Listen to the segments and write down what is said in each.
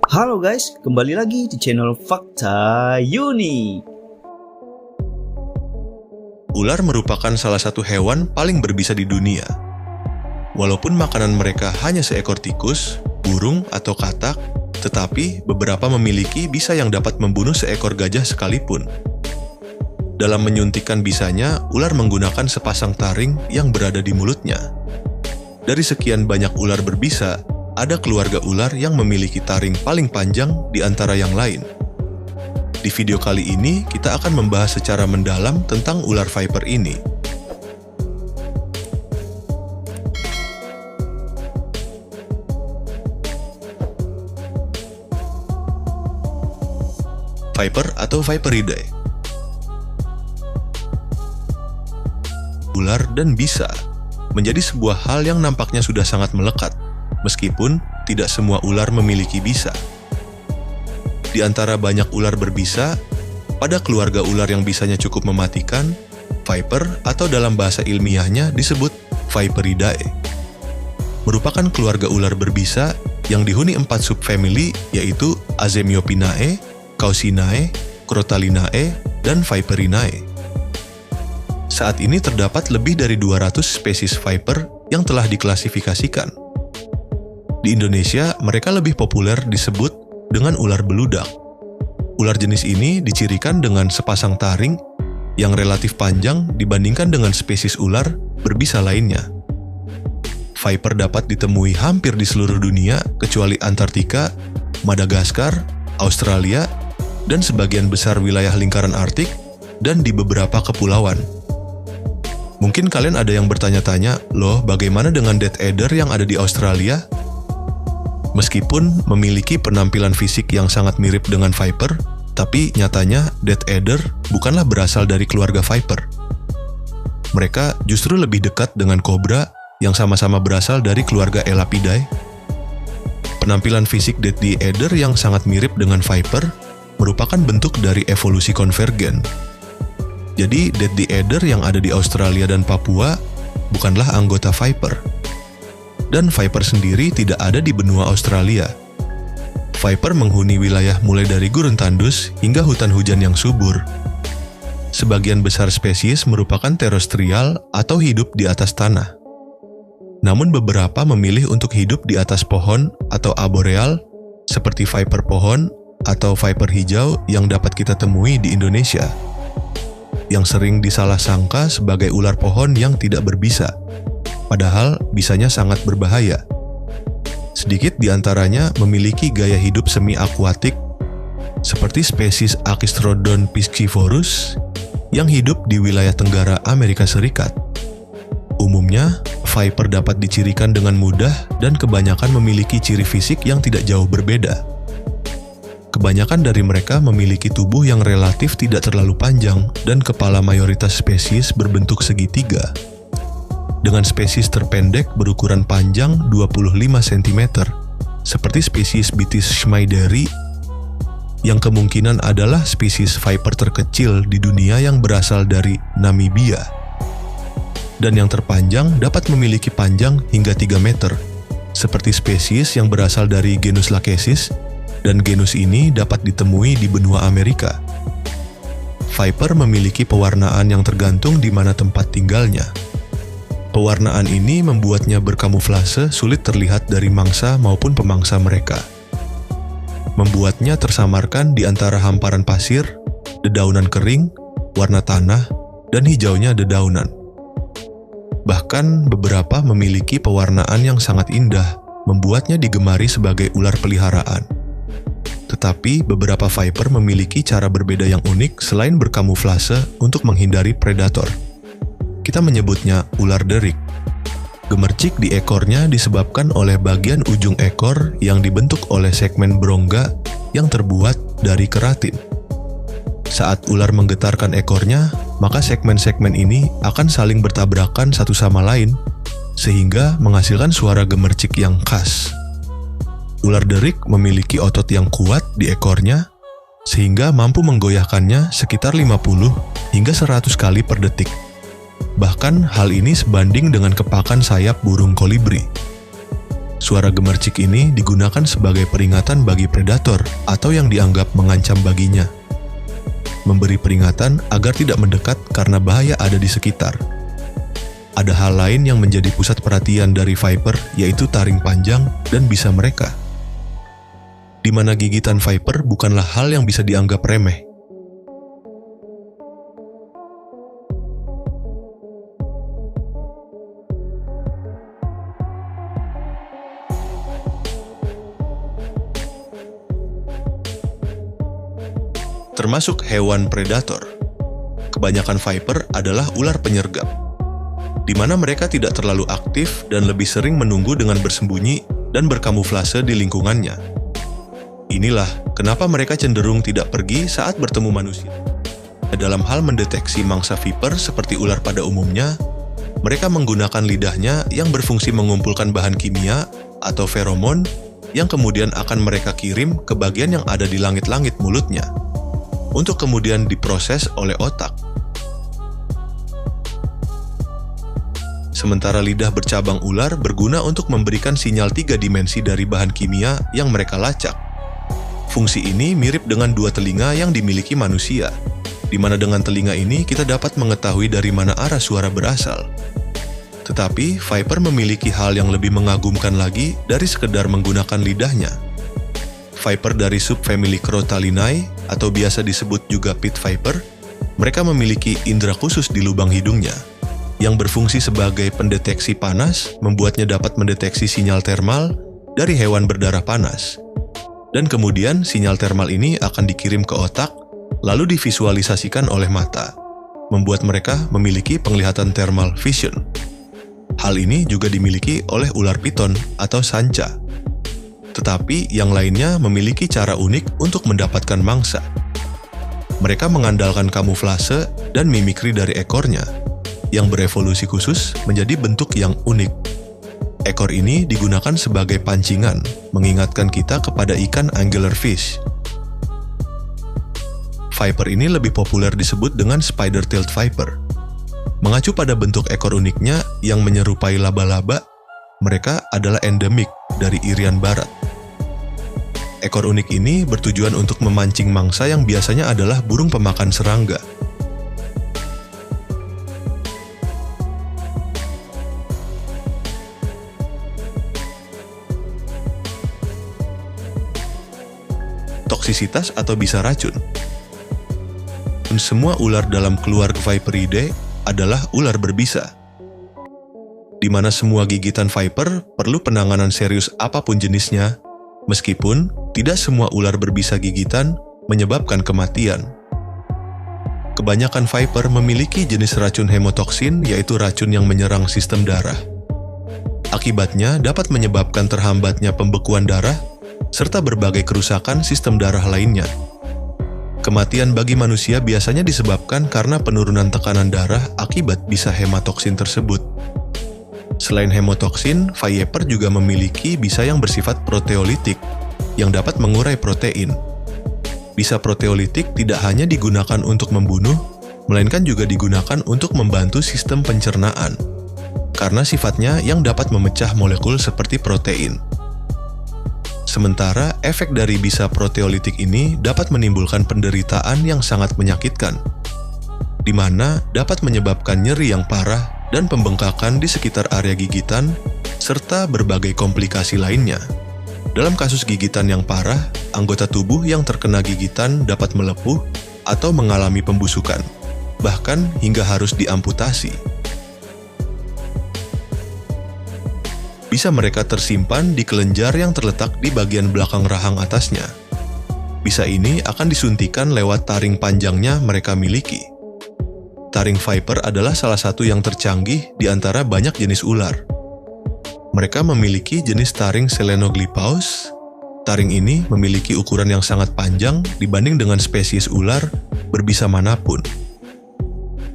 Halo guys, kembali lagi di channel Fakta Unik. Ular merupakan salah satu hewan paling berbisa di dunia. Walaupun makanan mereka hanya seekor tikus, burung, atau katak, tetapi beberapa memiliki bisa yang dapat membunuh seekor gajah sekalipun. Dalam menyuntikkan bisanya, ular menggunakan sepasang taring yang berada di mulutnya. Dari sekian banyak ular berbisa, ada keluarga ular yang memiliki taring paling panjang di antara yang lain. Di video kali ini, kita akan membahas secara mendalam tentang ular viper ini. Viper atau Viperidae. Ular dan bisa menjadi sebuah hal yang nampaknya sudah sangat melekat, meskipun tidak semua ular memiliki bisa. Di antara banyak ular berbisa, pada keluarga ular yang bisanya cukup mematikan, viper atau dalam bahasa ilmiahnya disebut Viperidae, merupakan keluarga ular berbisa yang dihuni 4 subfamili, yaitu Azemiopinae, Caucinae, Crotalinae, dan Viperinae. Saat ini terdapat lebih dari 200 spesies viper yang telah diklasifikasikan. Di Indonesia, mereka lebih populer disebut dengan ular beludak. Ular jenis ini dicirikan dengan sepasang taring yang relatif panjang dibandingkan dengan spesies ular berbisa lainnya. Viper dapat ditemui hampir di seluruh dunia kecuali Antartika, Madagaskar, Australia, dan sebagian besar wilayah lingkaran Arktik, dan di beberapa kepulauan. Mungkin kalian ada yang bertanya-tanya, loh bagaimana dengan Death Adder yang ada di Australia? Meskipun memiliki penampilan fisik yang sangat mirip dengan viper, tapi nyatanya Death Adder bukanlah berasal dari keluarga viper. Mereka justru lebih dekat dengan kobra yang sama-sama berasal dari keluarga Elapidae. Penampilan fisik Death Adder yang sangat mirip dengan viper merupakan bentuk dari evolusi konvergen. Jadi Death Adder yang ada di Australia dan Papua bukanlah anggota viper. Dan viper sendiri tidak ada di benua Australia. Viper menghuni wilayah mulai dari gurun tandus hingga hutan hujan yang subur. Sebagian besar spesies merupakan terestrial atau hidup di atas tanah. Namun beberapa memilih untuk hidup di atas pohon atau arboreal seperti viper pohon atau viper hijau yang dapat kita temui di Indonesia, yang sering disalah sangka sebagai ular pohon yang tidak berbisa. Padahal bisanya sangat berbahaya. Sedikit di antaranya memiliki gaya hidup semi-akuatik, seperti spesies Achistrodon piscivorus yang hidup di wilayah tenggara Amerika Serikat. Umumnya, viper dapat dicirikan dengan mudah dan kebanyakan memiliki ciri fisik yang tidak jauh berbeda. Kebanyakan dari mereka memiliki tubuh yang relatif tidak terlalu panjang dan kepala mayoritas spesies berbentuk segitiga, dengan spesies terpendek berukuran panjang 25 cm, seperti spesies Bitis schneideri, yang kemungkinan adalah spesies viper terkecil di dunia yang berasal dari Namibia. Dan yang terpanjang dapat memiliki panjang hingga 3 meter, seperti spesies yang berasal dari genus Lachesis, dan genus ini dapat ditemui di benua Amerika. Viper memiliki pewarnaan yang tergantung di mana tempat tinggalnya. Pewarnaan ini membuatnya berkamuflase sulit terlihat dari mangsa maupun pemangsa mereka. Membuatnya tersamarkan di antara hamparan pasir, dedaunan kering, warna tanah, dan hijaunya dedaunan. Bahkan beberapa memiliki pewarnaan yang sangat indah, membuatnya digemari sebagai ular peliharaan. Tetapi beberapa viper memiliki cara berbeda yang unik selain berkamuflase untuk menghindari predator. Kita menyebutnya ular derik. Gemercik di ekornya disebabkan oleh bagian ujung ekor yang dibentuk oleh segmen berongga yang terbuat dari keratin. Saat ular menggetarkan ekornya, maka segmen-segmen ini akan saling bertabrakan satu sama lain, sehingga menghasilkan suara gemercik yang khas. Ular derik memiliki otot yang kuat di ekornya, sehingga mampu menggoyahkannya sekitar 50 hingga 100 kali per detik. Bahkan hal ini sebanding dengan kepakan sayap burung kolibri. Suara gemercik ini digunakan sebagai peringatan bagi predator atau yang dianggap mengancam baginya. Memberi peringatan agar tidak mendekat karena bahaya ada di sekitar. Ada hal lain yang menjadi pusat perhatian dari viper, yaitu taring panjang dan bisa mereka. Di mana gigitan viper bukanlah hal yang bisa dianggap remeh. Termasuk hewan predator. Kebanyakan viper adalah ular penyergap, di mana mereka tidak terlalu aktif dan lebih sering menunggu dengan bersembunyi dan berkamuflase di lingkungannya. Inilah kenapa mereka cenderung tidak pergi saat bertemu manusia. Dalam hal mendeteksi mangsa viper seperti ular pada umumnya, mereka menggunakan lidahnya yang berfungsi mengumpulkan bahan kimia atau feromon yang kemudian akan mereka kirim ke bagian yang ada di langit-langit mulutnya, untuk kemudian diproses oleh otak. Sementara lidah bercabang ular berguna untuk memberikan sinyal 3 dimensi dari bahan kimia yang mereka lacak. Fungsi ini mirip dengan 2 telinga yang dimiliki manusia, di mana dengan telinga ini kita dapat mengetahui dari mana arah suara berasal. Tetapi viper memiliki hal yang lebih mengagumkan lagi dari sekedar menggunakan lidahnya. Viper dari subfamili Crotalinae atau biasa disebut juga pit viper, mereka memiliki indera khusus di lubang hidungnya yang berfungsi sebagai pendeteksi panas, membuatnya dapat mendeteksi sinyal termal dari hewan berdarah panas. Dan kemudian sinyal termal ini akan dikirim ke otak, lalu divisualisasikan oleh mata, membuat mereka memiliki penglihatan thermal vision. Hal ini juga dimiliki oleh ular piton atau sanca. Tetapi yang lainnya memiliki cara unik untuk mendapatkan mangsa. Mereka mengandalkan kamuflase dan mimikri dari ekornya, yang berevolusi khusus menjadi bentuk yang unik. Ekor ini digunakan sebagai pancingan, mengingatkan kita kepada ikan anglerfish. Viper ini lebih populer disebut dengan spider-tailed viper. Mengacu pada bentuk ekor uniknya yang menyerupai laba-laba, mereka adalah endemik dari Irian Barat. Ekor unik ini bertujuan untuk memancing mangsa yang biasanya adalah burung pemakan serangga. Toksisitas atau bisa racun. Semua ular dalam keluarga Viperidae adalah ular berbisa, di mana semua gigitan viper perlu penanganan serius apapun jenisnya, meskipun tidak semua ular berbisa gigitan menyebabkan kematian. Kebanyakan viper memiliki jenis racun hemotoksin, yaitu racun yang menyerang sistem darah. Akibatnya dapat menyebabkan terhambatnya pembekuan darah serta berbagai kerusakan sistem darah lainnya. Kematian bagi manusia biasanya disebabkan karena penurunan tekanan darah akibat bisa hematoksin tersebut. Selain hemotoksin, viper juga memiliki bisa yang bersifat proteolitik yang dapat mengurai protein. Bisa proteolitik tidak hanya digunakan untuk membunuh, melainkan juga digunakan untuk membantu sistem pencernaan, karena sifatnya yang dapat memecah molekul seperti protein. Sementara efek dari bisa proteolitik ini dapat menimbulkan penderitaan yang sangat menyakitkan, di mana dapat menyebabkan nyeri yang parah dan pembengkakan di sekitar area gigitan, serta berbagai komplikasi lainnya. Dalam kasus gigitan yang parah, anggota tubuh yang terkena gigitan dapat melepuh atau mengalami pembusukan, bahkan hingga harus diamputasi. Bisa mereka tersimpan di kelenjar yang terletak di bagian belakang rahang atasnya. Bisa ini akan disuntikan lewat taring panjangnya mereka miliki. Taring viper adalah salah satu yang tercanggih di antara banyak jenis ular. Mereka memiliki jenis taring Selenoglippaus. Taring ini memiliki ukuran yang sangat panjang dibanding dengan spesies ular berbisa manapun,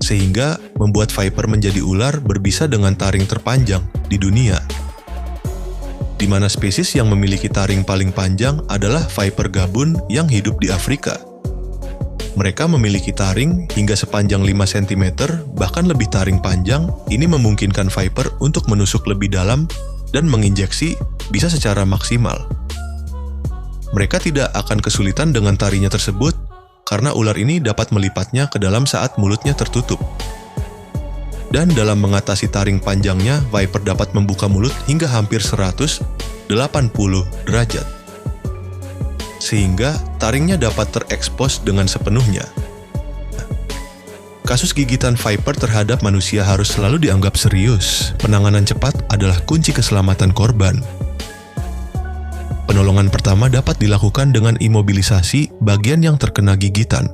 sehingga membuat viper menjadi ular berbisa dengan taring terpanjang di dunia. Di mana spesies yang memiliki taring paling panjang adalah viper gabun yang hidup di Afrika. Mereka memiliki taring hingga sepanjang 5 cm, bahkan lebih taring panjang. Ini memungkinkan viper untuk menusuk lebih dalam dan menginjeksi bisa secara maksimal. Mereka tidak akan kesulitan dengan tarinya tersebut karena ular ini dapat melipatnya ke dalam saat mulutnya tertutup. Dan dalam mengatasi taring panjangnya, Viper dapat membuka mulut hingga hampir 180 derajat. Sehingga taringnya dapat terekspos dengan sepenuhnya. Kasus gigitan Viper terhadap manusia harus selalu dianggap serius. Penanganan cepat adalah kunci keselamatan korban. Penolongan pertama dapat dilakukan dengan imobilisasi bagian yang terkena gigitan,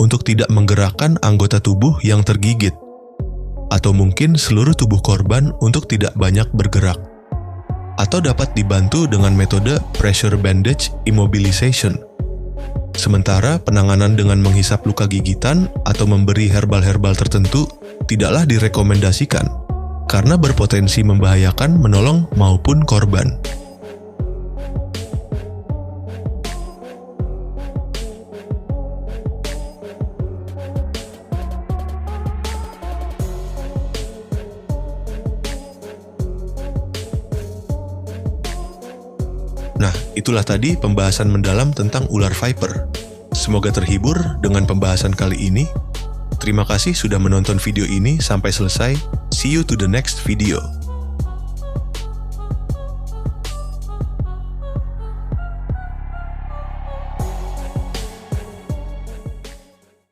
untuk tidak menggerakkan anggota tubuh yang tergigit, atau mungkin seluruh tubuh korban untuk tidak banyak bergerak. Atau dapat dibantu dengan metode pressure bandage immobilization. Sementara penanganan dengan menghisap luka gigitan atau memberi herbal-herbal tertentu tidaklah direkomendasikan, karena berpotensi membahayakan menolong maupun korban. Nah, itulah tadi pembahasan mendalam tentang ular Viper. Semoga terhibur dengan pembahasan kali ini. Terima kasih sudah menonton video ini sampai selesai. See you to the next video.